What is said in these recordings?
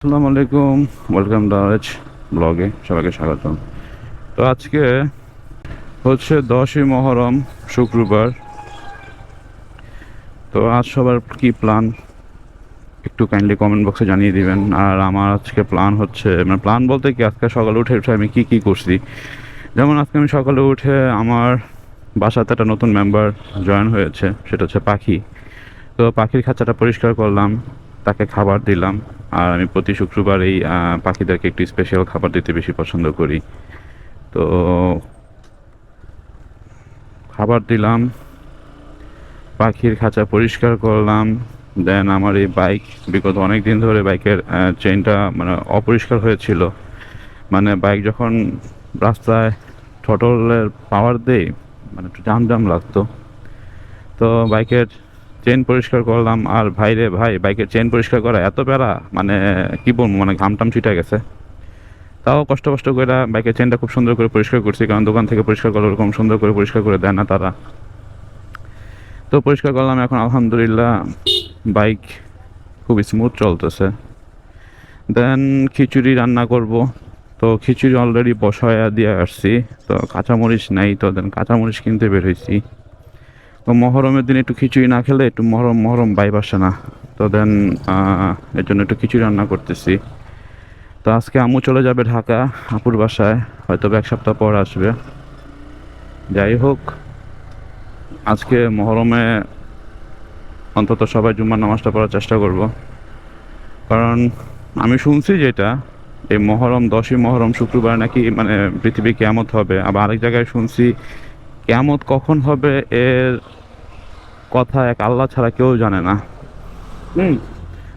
আসসালামু আলাইকুম, ওয়েলকাম ডাওয়াজ ব্লগে সবাইকে স্বাগতম। তো আজকে হচ্ছে 10ই মহরম, শুক্রবার। তো আজ সবার কি প্ল্যান একটু কাইন্ডলি কমেন্ট বক্সে জানিয়ে দিবেন। আর আমার আজকে প্ল্যান হচ্ছে, মানে প্ল্যান বলতে কি, আজকে সকালে উঠে উঠে আমি কি করছি। যেমন আজকে আমি সকালে উঠে আমার বাসাতে একটা নতুন মেম্বার জয়েন হয়েছে, সেটা হচ্ছে পাখি। তো পাখির খাঁচাটা পরিষ্কার করলাম, তাকে খাবার দিলাম। আর আমি প্রতি শুক্রবার এই পাখিদেরকে একটু স্পেশাল খাবার দিতে বেশি পছন্দ করি। তো খাবার দিলাম, পাখির খাঁচা পরিষ্কার করলাম। দেন আমার এই বাইক, বিগত অনেক দিন ধরে বাইকের চেইনটা মানে অপরিষ্কার হয়েছিল। মানে বাইক যখন রাস্তায় থ্রটলের পাওয়ার দেয়, মানে একটু জাম জাম লাগতো। তো বাইকের চেন পরিষ্কার করলাম। আর ভাই রে ভাই, বাইকের চেন পরিষ্কার করা এত প্যারা, মানে কি বলবো, মানে ঘাম টাম ছিটে গেছে। তাও কষ্ট কষ্ট করে বাইকের চেনটা খুব সুন্দর করে পরিষ্কার করছি, কারণ দোকান থেকে পরিষ্কার করলে ওরকম সুন্দর করে পরিষ্কার করে দেয় না তারা। তো পরিষ্কার করলাম, এখন আলহামদুলিল্লাহ বাইক খুব স্মুথ চলতেছে। দেন খিচুড়ি রান্না করব। তো খিচুড়ি অলরেডি বসায়া দিয়ে আসছি। তো কাঁচামরিচ নাই, তো দেন কাঁচামরিচ কিনতে বের হয়েছি। তো মহরমের দিন একটু খিচুড়ি না খেলে একটু মহরম মহরম ভাইব আসে না। তো দেন এর জন্য একটু খিচুড়ি রান্না করতেছি। তো আজকে আম্মু চলে যাবে ঢাকা আপুর বাসায়, হয়তো এক সপ্তাহ পর আসবে। যাই হোক, আজকে মহরমে অন্তত সবাই জুম্মার নামাজটা পড়ার চেষ্টা করব। কারণ আমি শুনছি যেটা, এই মহরম 10ই মহরম শুক্রবার নাকি মানে পৃথিবী কেয়ামত হবে। আবার আরেক জায়গায় শুনছি কেয়ামত কখন হবে এর কথা এক আল্লাহ ছাড়া কেউ জানে না। হুম।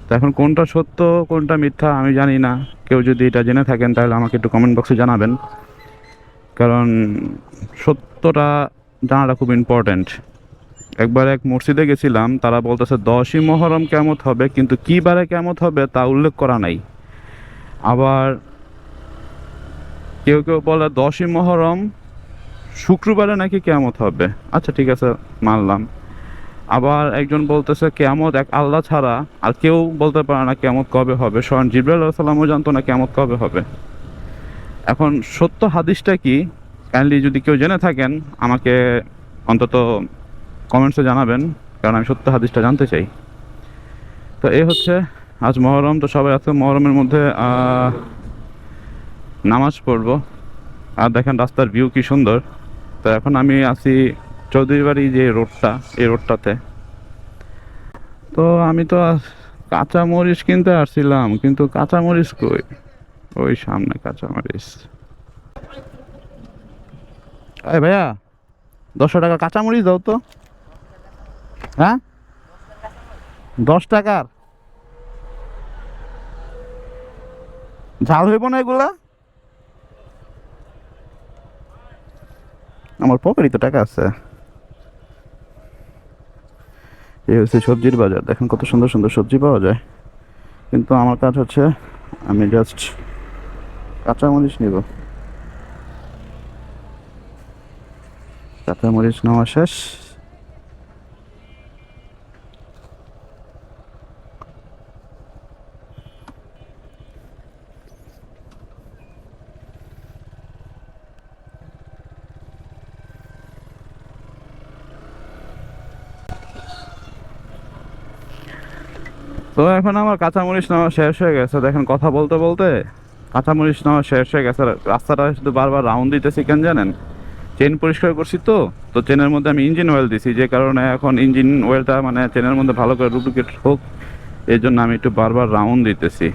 তো এখন কোনটা সত্য কোনটা মিথ্যা আমি জানি না। কেউ যদি এটা জেনে থাকেন তাহলে আমাকে একটু কমেন্ট বক্সে জানাবেন, কারণ সত্যটা জানাটা খুব ইম্পর্ট্যান্ট। একবার এক মসজিদে গেছিলাম, তারা বলতেছে 10ই মহরম কেমত হবে, কিন্তু কী বারে কেমত হবে তা উল্লেখ করা নাই। আবার কেউ কেউ বলে 10ই মহরম শুক্রবারে নাকি কেমত হবে। আচ্ছা ঠিক আছে, মানলাম। আবার একজন বলতেছে কেয়ামত এক আল্লাহ ছাড়া আর কেউ বলতে পারে না কেয়ামত কবে হবে, স্বয়ং জিবরাইল আলাইহিস সালামও জানতো না কেয়ামত কবে হবে। এখন সত্য হাদিসটা কি, কাইন্ডলি যদি কেউ জেনে থাকেন আমাকে অন্তত কমেন্টসে জানাবেন, কারণ আমি সত্য হাদিসটা জানতে চাই। তো এই হচ্ছে আজ মহরম। তো সবাই আজকে মহরমের মধ্যে নামাজ পড়বো। আর দেখেন রাস্তার ভিউ কি সুন্দর। তো এখন আমি আছি চৌধুরী বাড়ি যে রোডটা, এই রোডটাতে। তো আমি তো কাঁচামরিচ কিনতে আসছিলাম, কিন্তু কাঁচামরিচ কই, ওই সামনে কাঁচামরিচ। এই ভাইয়া, 10 টাকা কাঁচামরিচ দাও তো। হ্যাঁ, 10 টাকার ঝাল হইব না এগুলা? আমার পকেটে তো টাকা আছে। এই হচ্ছে সবজির বাজার, দেখেন কত সুন্দর সুন্দর সবজি পাওয়া যায়। কিন্তু আমার কাজ হচ্ছে আমি জাস্ট কাঁচামরিচ নিব। কাঁচামরিচ নেওয়া শেষ। তো এখন আমার কাঁচামরিচ নেওয়া শেষ হয়ে গেছে। দেখেন কথা বলতে বলতে কাঁচামরিচ নেওয়া শেষ হয়ে গেছে। রাস্তাটা শুধু বারবার রাউন্ড দিতেছি, কেন জানেন? চেন পরিষ্কার করছি। তো তো চেনের মধ্যে আমি ইঞ্জিন অয়েল দিছি, যে কারণে এখন ইঞ্জিন অয়েলটা মানে চেনের মধ্যে ভালো করে ডুপ্লিকেট হোক, এই জন্য আমি একটু বারবার রাউন্ড দিতেছি।